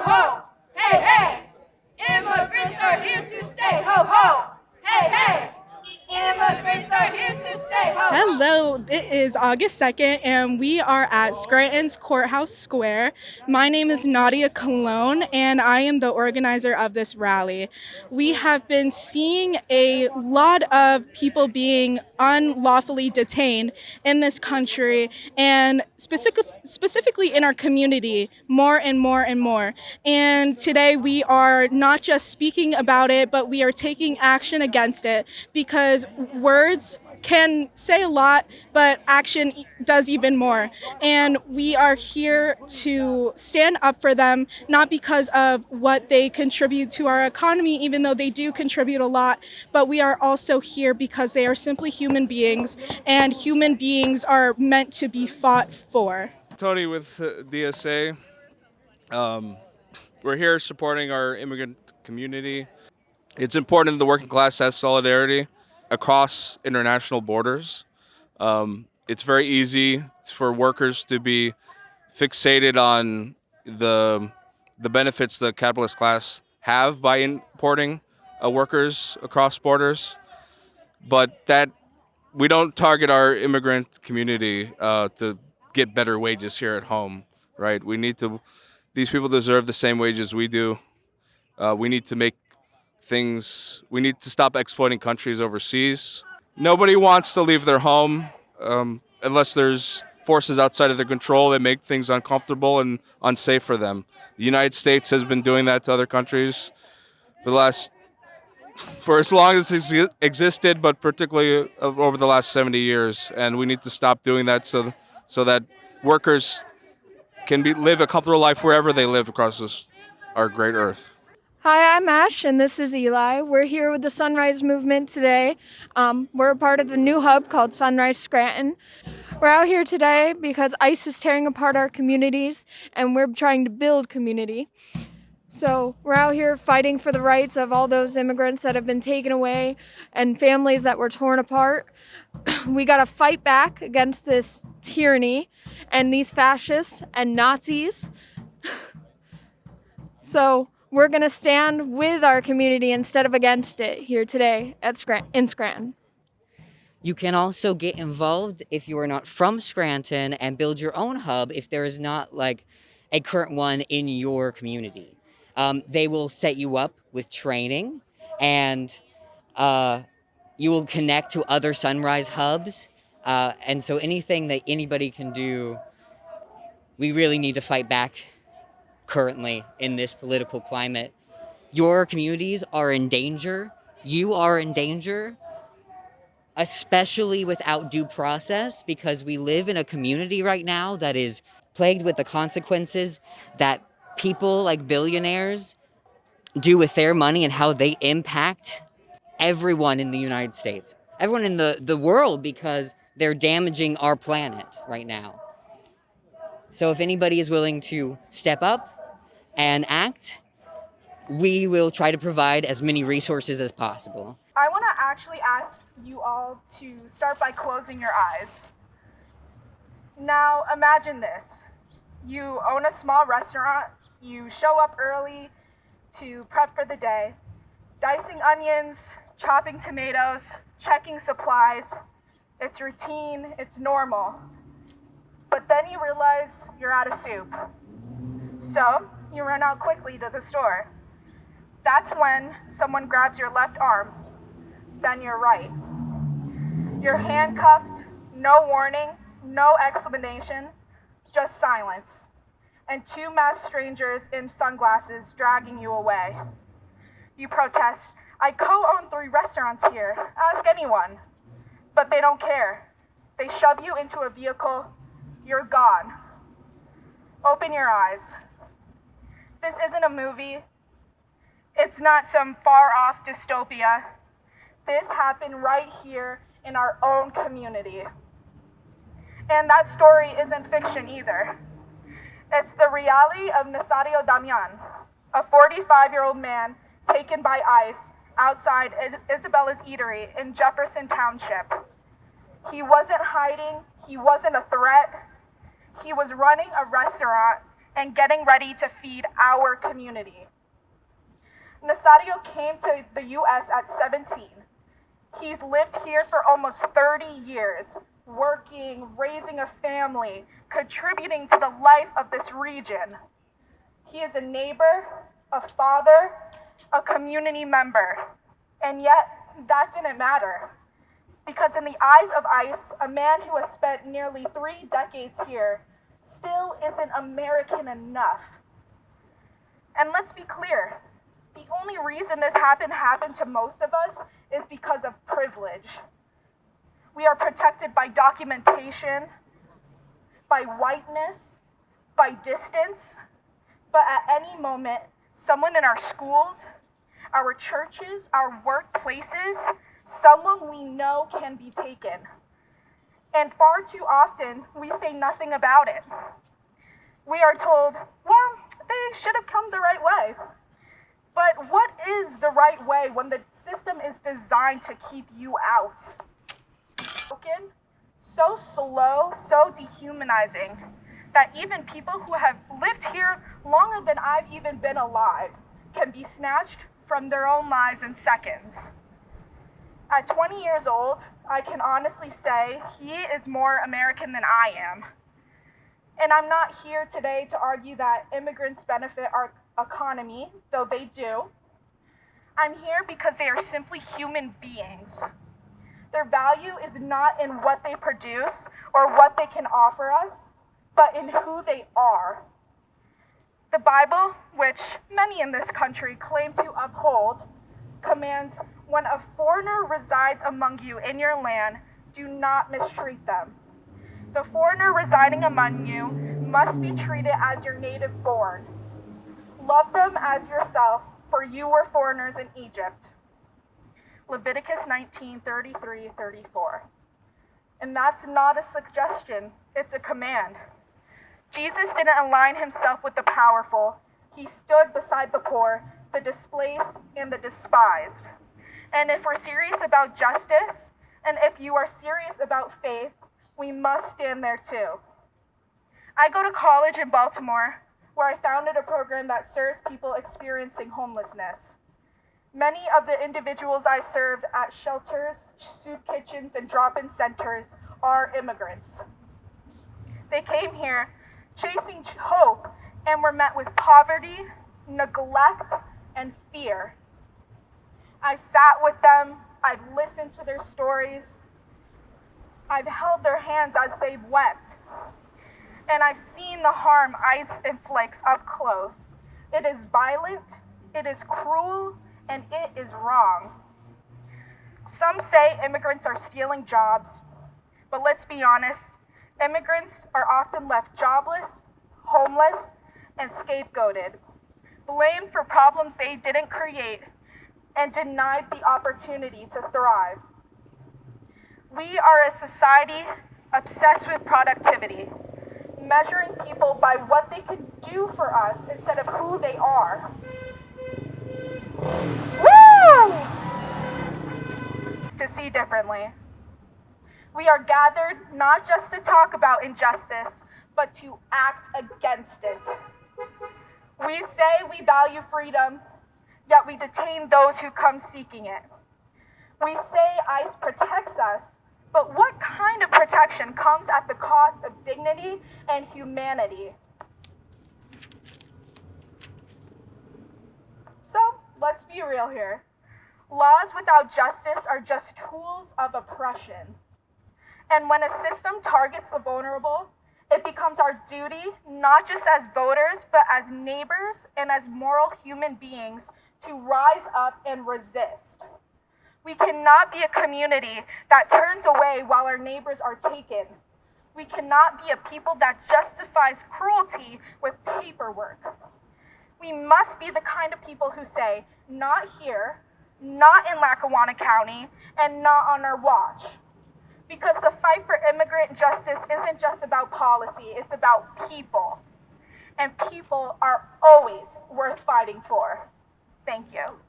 ho! Hey, hey! Immigrants are here to stay, ho, ho! Hey, hey! Immigrants are here to stay, ho, ho! Hello, it is August 2nd, and we are at Scranton's Courthouse Square. My name is Nadia Cologne, and I am the organizer of this rally. We have been seeing a lot of people being unlawfully detained in this country, and specifically in our community, more and more and more. And today we are not just speaking about it, but we are taking action against it, because words can say a lot, but action does even more. And we are here to stand up for them, not because of what they contribute to our economy, even though they do contribute a lot, but we are also here because they are simply human beings, and human beings are meant to be fought for. Tony with DSA. We're here supporting our immigrant community. It's important that the working class has solidarity across international borders. It's very easy for workers to be fixated on the benefits the capitalist class have by importing workers across borders, but that we don't target our immigrant community to get better wages here at home, right? These people deserve the same wages we do. We need to stop exploiting countries overseas. Nobody wants to leave their home unless there's forces outside of their control that make things uncomfortable and unsafe for them. The United States has been doing that to other countries for as long as it's existed, but particularly over the last 70 years. And we need to stop doing that so that workers can live a comfortable life wherever they live across our great earth. Hi, I'm Ash, and this is Eli. We're here with the Sunrise Movement today. We're a part of the new hub called Sunrise Scranton. We're out here today because ICE is tearing apart our communities, and we're trying to build community. So we're out here fighting for the rights of all those immigrants that have been taken away and families that were torn apart. We got to fight back against this tyranny and these fascists and Nazis. So we're going to stand with our community instead of against it here today in Scranton. You can also get involved if you are not from Scranton and build your own hub if there is not like a current one in your community. They will set you up with training, and you will connect to other Sunrise hubs. And so anything that anybody can do, we really need to fight back currently in this political climate. Your communities are in danger. You are in danger, especially without due process, because we live in a community right now that is plagued with the consequences that people like billionaires do with their money and how they impact everyone in the United States, everyone in the world, because they're damaging our planet right now. So if anybody is willing to step up and act, we will try to provide as many resources as possible. I want to actually ask you all to start by closing your eyes. Now imagine this. You own a small restaurant. You show up early to prep for the day, dicing onions, chopping tomatoes, checking supplies. It's routine, it's normal. But then you realize you're out of soup. So you run out quickly to the store. That's when someone grabs your left arm, then your right. You're handcuffed, no warning, no explanation, just silence, and two masked strangers in sunglasses dragging you away. You protest, "I co-own 3 restaurants here, ask anyone." But they don't care. They shove you into a vehicle, you're gone. Open your eyes. This isn't a movie. It's not some far-off dystopia. This happened right here in our own community. And that story isn't fiction either. It's the reality of Nazario Damian, a 45-year-old man taken by ICE outside Isabella's Eatery in Jefferson Township. He wasn't hiding, he wasn't a threat. He was running a restaurant, and getting ready to feed our community. Nadia came to the U.S. at 17. He's lived here for almost 30 years, working, raising a family, contributing to the life of this region. He is a neighbor, a father, a community member, and yet that didn't matter. Because in the eyes of ICE, a man who has spent nearly 3 decades here still isn't American enough. And let's be clear, the only reason this happened to most of us is because of privilege. We are protected by documentation, by whiteness, by distance, but at any moment, someone in our schools, our churches, our workplaces, someone we know can be taken. And far too often, we say nothing about it. We are told, well, they should have come the right way. But what is the right way when the system is designed to keep you out? Broken, so slow, so dehumanizing, that even people who have lived here longer than I've even been alive can be snatched from their own lives in seconds. At 20 years old, I can honestly say he is more American than I am. And I'm not here today to argue that immigrants benefit our economy, though they do. I'm here because they are simply human beings. Their value is not in what they produce or what they can offer us, but in who they are. The Bible, which many in this country claim to uphold, commands, when a foreigner resides among you in your land, do not mistreat them. The foreigner residing among you must be treated as your native born. Love them as yourself, for you were foreigners in Egypt. Leviticus 19:33-34. And that's not a suggestion, it's a command. Jesus didn't align himself with the powerful. He stood beside the poor, the displaced, and the despised. And if we're serious about justice, and if you are serious about faith, we must stand there too. I go to college in Baltimore, where I founded a program that serves people experiencing homelessness. Many of the individuals I served at shelters, soup kitchens, and drop-in centers are immigrants. They came here chasing hope and were met with poverty, neglect, and fear. I sat with them, I've listened to their stories, I've held their hands as they've wept, and I've seen the harm ICE inflicts up close. It is violent, it is cruel, and it is wrong. Some say immigrants are stealing jobs, but let's be honest, immigrants are often left jobless, homeless, and scapegoated, blamed for problems they didn't create, and denied the opportunity to thrive. We are a society obsessed with productivity, measuring people by what they can do for us instead of who they are. Woo! To see differently. We are gathered not just to talk about injustice, but to act against it. We say we value freedom, yet we detain those who come seeking it. We say ICE protects us, but what kind of protection comes at the cost of dignity and humanity? So, let's be real here. Laws without justice are just tools of oppression. And when a system targets the vulnerable, it becomes our duty, not just as voters, but as neighbors and as moral human beings, to rise up and resist. We cannot be a community that turns away while our neighbors are taken. We cannot be a people that justifies cruelty with paperwork. We must be the kind of people who say, not here, not in Lackawanna County, and not on our watch. Because the fight for immigrant justice isn't just about policy, it's about people. And people are always worth fighting for. Thank you.